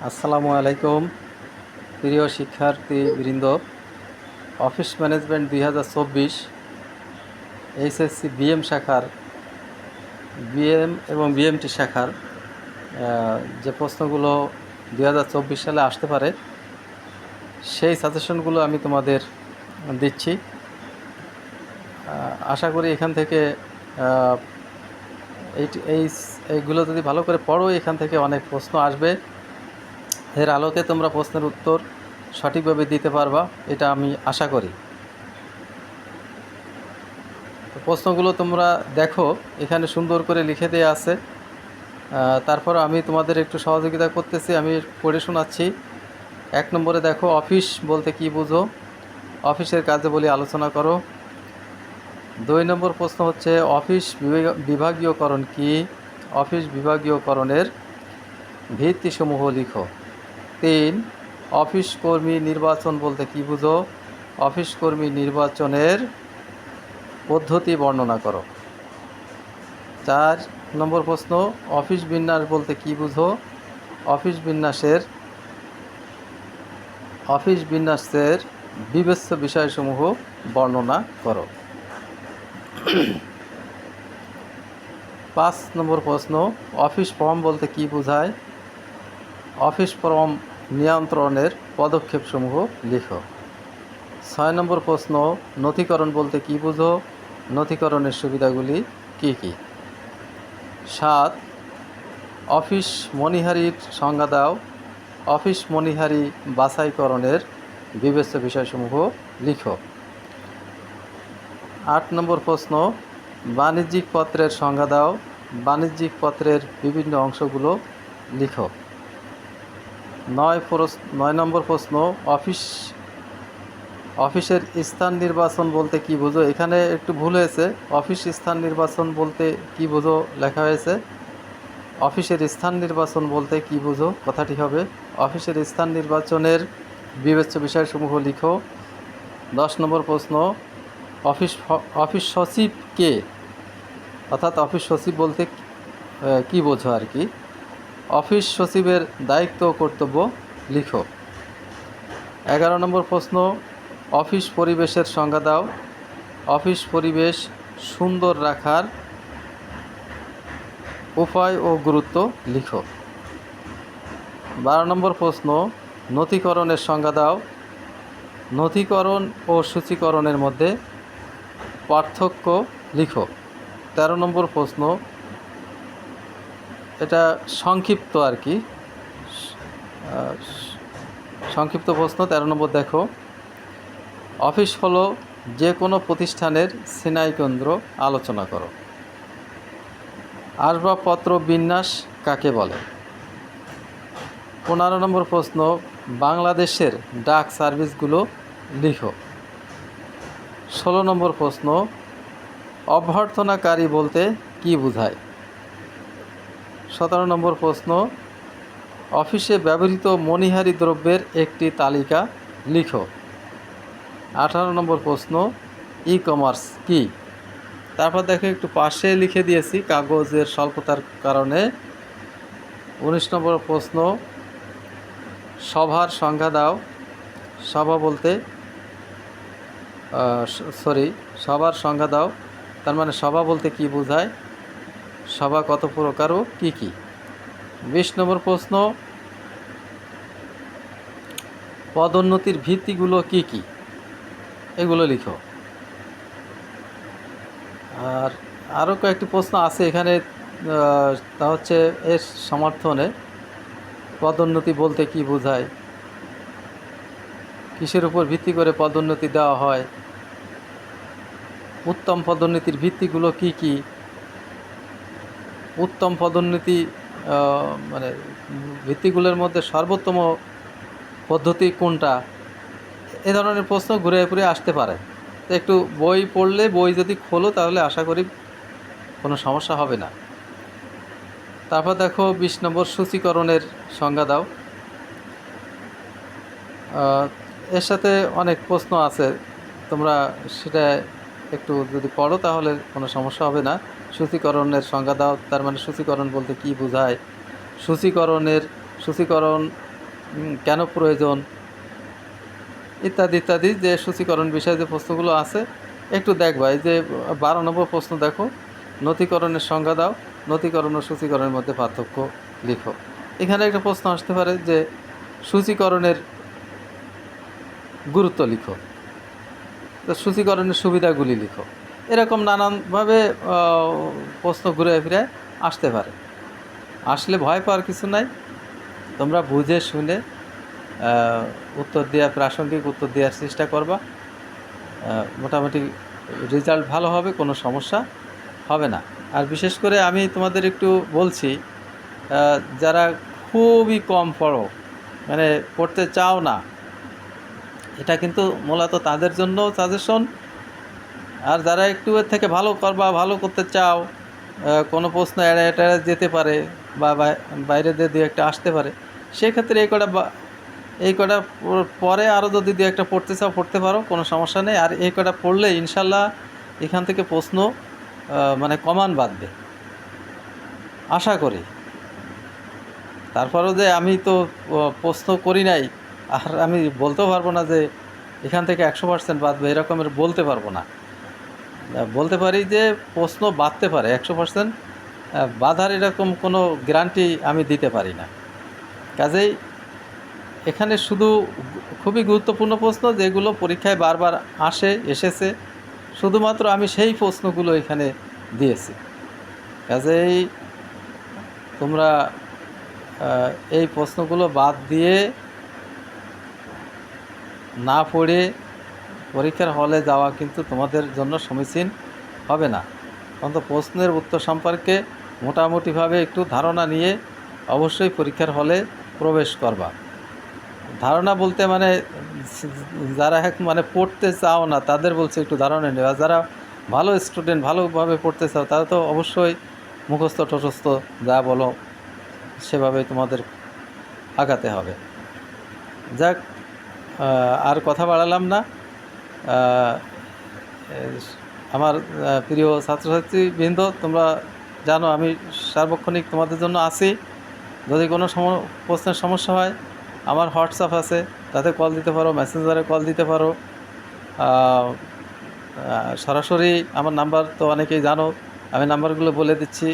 আসসালামু আলাইকুম প্রিয় শিক্ষার্থীবৃন্দ। অফিস ম্যানেজমেন্ট 2024 এইচএসসি বিএম শাখার বিএম এবং বিএমটি শাখার যে প্রশ্নগুলো 2024 সালে আসতে পারে সেই সাজেশনগুলো আমি তোমাদের দিচ্ছি। আশা করি এখান থেকে এইগুলো যদি ভালো করে পড়ো এখান থেকে অনেক প্রশ্ন আসবে। এর আলোকে তোমরা প্রশ্নের উত্তর সঠিকভাবে দিতে পারবা, এটা আমি আশা করি। তো প্রশ্নগুলো তোমরা দেখো, এখানে সুন্দর করে লিখে দেওয়া আছে। তারপর আমি তোমাদের একটু সহযোগিতা করতেছি, আমি পড়ে শোনাচ্ছি। 1 নম্বরে দেখো, অফিস বলতে কি বুঝো? অফিসের কার্যাবলী আলোচনা করো। 2 নম্বর প্রশ্ন হচ্ছে অফিস বিভাগীয়করণ কি? অফিস বিভাগীয়করণের ভিত্তিসমূহ লিখো। 3, অফিস কর্মী নির্বাচন বলতে কি বুঝো? অফিস কর্মী নির্বাচনের পদ্ধতি বর্ণনা করো। 4 নম্বর প্রশ্ন, অফিস বিন্যাস বলতে কি বুঝো? অফিস বিন্যাসের বিবেচ্য বিষয়সমূহ বর্ণনা করো। 5 নম্বর প্রশ্ন, অফিস ফর্ম বলতে কি বোঝায়? অফিস ফর্ম নিয়ন্ত্রণের পদক্ষেপসমূহ লিখো। 6 নম্বর প্রশ্ন, নথিকরণ বলতে কি বুঝো? নথিকরণের সুবিধাগুলি কি কি? 7, অফিস মণিহারির সংজ্ঞা দাও। অফিস মণিহারি বাছাইকরণের বিবেচ্য বিষয়সমূহ লিখো। 8 নম্বর প্রশ্ন, বাণিজ্যিক পত্রের সংজ্ঞা দাও। বাণিজ্যিক পত্রের বিভিন্ন অংশগুলো লিখো। 9 নম্বর প্রশ্ন, অফিসের স্থান নির্বাচন বলতে কি বুঝো? এখানে একটু ভুল হয়েছে, অফিস স্থান নির্বাচন বলতে কি বুঝো লেখা হয়েছে। অফিসের স্থান নির্বাচন বলতে কি বুঝো কথাটি হবে অফিসের স্থান নির্বাচনের বিবেচ্য বিষয়সমূহ লিখো। 10 নম্বর প্রশ্ন, অফিস সচিব কে? অর্থাৎ অফিস সচিব বলতে কি বোঝো আর কি। অফিস সচিবের দায়িত্ব ও কর্তব্য লিখো। 11 নম্বর প্রশ্ন, অফিস পরিবেশের সংজ্ঞা দাও। অফিস পরিবেশ সুন্দর রাখার উপায় ও গুরুত্ব লিখো। 12 নম্বর প্রশ্ন, নথিকরণের সংজ্ঞা দাও। নথিকরণ ও সূচীকরণের মধ্যে পার্থক্য লিখো। 13 নম্বর প্রশ্ন, এটা সংক্ষিপ্ত আর কি, সংক্ষিপ্ত প্রশ্ন। 13 নম্বর দেখো, অফিস হলো যে কোনো প্রতিষ্ঠানের স্নায়ুকেন্দ্র, আলোচনা করো। আসবাবপত্র বিন্যাস কাকে বলে? 15 নম্বর প্রশ্ন, বাংলাদেশের ডাক সার্ভিসগুলো লিখো। 16 নম্বর প্রশ্ন, অভ্যর্থনাকারী বলতে কি বোঝায়? 17 নম্বর প্রশ্ন, অফিসে ব্যবহৃত মণিহারি দ্রব্যের একটি তালিকা লিখো। 18 নম্বর প্রশ্ন, ই কমার্স কি? তারপর দেখো একটু পাশে লিখে দিয়েছি কাগজের স্বল্পতার কারণে। 19 নম্বর প্রশ্ন, সভার সংজ্ঞা দাও। সভা বলতে সভার সংজ্ঞা দাও, তার মানে সভা বলতে কি বোঝায়? সভা কত প্রকার ও কী কী? 20 নম্বর প্রশ্ন, পদোন্নতির ভিত্তিগুলো কি কি? এগুলো লিখো। আর আরও কয়েকটি প্রশ্ন আছে এখানে, তা হচ্ছে এর সমর্থনে। পদোন্নতি বলতে কি বোঝায়? কিসের উপর ভিত্তি করে পদোন্নতি দেওয়া হয়? উত্তম পদোন্নতির ভিত্তিগুলো কি কি? উত্তম পদোন্নতি মানে ভিত্তিগুলোর মধ্যে সর্বোত্তম পদ্ধতি কোনটা? এ ধরনের প্রশ্ন ঘুরে ফিরে আসতে পারে। তো একটু বই পড়লে, বই যদি খোলো তাহলে আশা করি কোনো সমস্যা হবে না। তারপর দেখো 20 নম্বর, সূচীকরণের সংজ্ঞা দাও। এর সাথে অনেক প্রশ্ন আছে, তোমরা সেটা একটু যদি পড়ো তাহলে কোনো সমস্যা হবে না। সূচীকরণের সংজ্ঞা দাও, তার মানে সূচীকরণ বলতে কি বোঝায়? সূচীকরণ কেন প্রয়োজন, ইত্যাদি ইত্যাদি যে সূচীকরণ বিষয়ে যে প্রশ্নগুলো আছে একটু দেখবা। এই যে 12 নম্বর প্রশ্ন দেখো, নথিকরণের সংজ্ঞা দাও, নথিকরণ ও সূচীকরণের মধ্যে পার্থক্য লিখো। এখানে একটা প্রশ্ন আসতে পারে যে সূচীকরণের গুরুত্ব লিখো, তো সূচীকরণের সুবিধাগুলি লিখো। এরকম নানানভাবে প্রশ্ন ঘুরে ফিরে আসতে পারে। আসলে ভয় পাওয়ার কিছু নাই, তোমরা বুঝে শুনে উত্তর দেওয়া, প্রাসঙ্গিক উত্তর দেওয়ার চেষ্টা করবা। মোটামুটি রেজাল্ট ভালো হবে, কোনো সমস্যা হবে না। আর বিশেষ করে আমি তোমাদের একটু বলছি, যারা খুবই কম পড়ো, মানে পড়তে চাও না, এটা কিন্তু মূলত তাদের জন্য সাজেশন। আর যারা একটু এর থেকে ভালো করবা, ভালো করতে চাও, কোনো প্রশ্ন এড়ে যেতে পারে বা বাইরে দিয়ে দু একটা আসতে পারে, সেক্ষেত্রে এই কটা পরে আরও যদি দু একটা পড়তে চাও পড়তে পারো, কোনো সমস্যা নেই। আর এই কটা পড়লে ইনশাল্লাহ এখান থেকে প্রশ্ন মানে কমান বাঁধবে আশা করি। তারপরেও যে আমি তো প্রশ্ন করি নাই, আর আমি বলতেও পারবো না যে এখান থেকে 100% বাঁধবে, এরকমের বলতে পারবো না। বলতে পারি যে প্রশ্ন বাঁধতে পারে, 100% বাঁধার এরকম কোনো গ্যারান্টি আমি দিতে পারি না। কাজেই এখানে শুধু খুবই গুরুত্বপূর্ণ প্রশ্ন যেগুলো পরীক্ষায় বারবার এসেছে, শুধুমাত্র আমি সেই প্রশ্নগুলো এখানে দিয়েছি। কাজেই তোমরা এই প্রশ্নগুলো বাদ দিয়ে না পড়ে পরীক্ষার হলে যাওয়া কিন্তু তোমাদের জন্য সমীচীন হবে না। অন্তত প্রশ্নের উত্তর সম্পর্কে মোটামুটিভাবে একটু ধারণা নিয়ে অবশ্যই পরীক্ষার হলে প্রবেশ করবা। ধারণা বলতে মানে যারা মানে পড়তে চাও না তাদের বলছে একটু ধারণা নেওয়া। যারা ভালো স্টুডেন্ট, ভালোভাবে পড়তে চাও, তারা তো অবশ্যই মুখস্থ টস্থ যা বলো সেভাবে তোমাদের আগাতে হবে। যাক, আর কথা বাড়ালাম না। আমার প্রিয় ছাত্রছাত্রীবৃন্দ, তোমরা জানো আমি সার্বক্ষণিক তোমাদের জন্য আছি। যদি কোনো প্রশ্নের সমস্যা হয়, আমার হোয়াটসঅ্যাপ আছে, তাতে কল দিতে পারো, মেসেঞ্জারে কল দিতে পারো। সরাসরি আমার নাম্বার তো অনেকেই জানো, আমি নাম্বারগুলো বলে দিচ্ছি।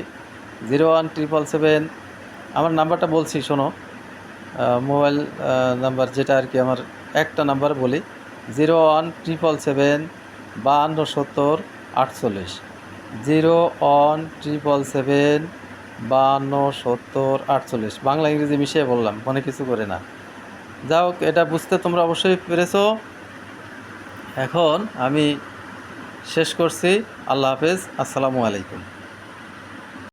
0177, আমার নাম্বারটা বলছি শোনো, মোবাইল নাম্বার যেটা আর কি, আমার একটা নাম্বার বলি, 0177 5270 48, 0177 5270 48। বাংলা ইংরেজি মিশিয়ে বললাম, মনে কিছু করে না। যাও, এটা বুঝতে তোমরা অবশ্যই পেরেছো। এখন আমি শেষ করছি। আল্লাহ হাফেজ, আসসালামু আলাইকুম।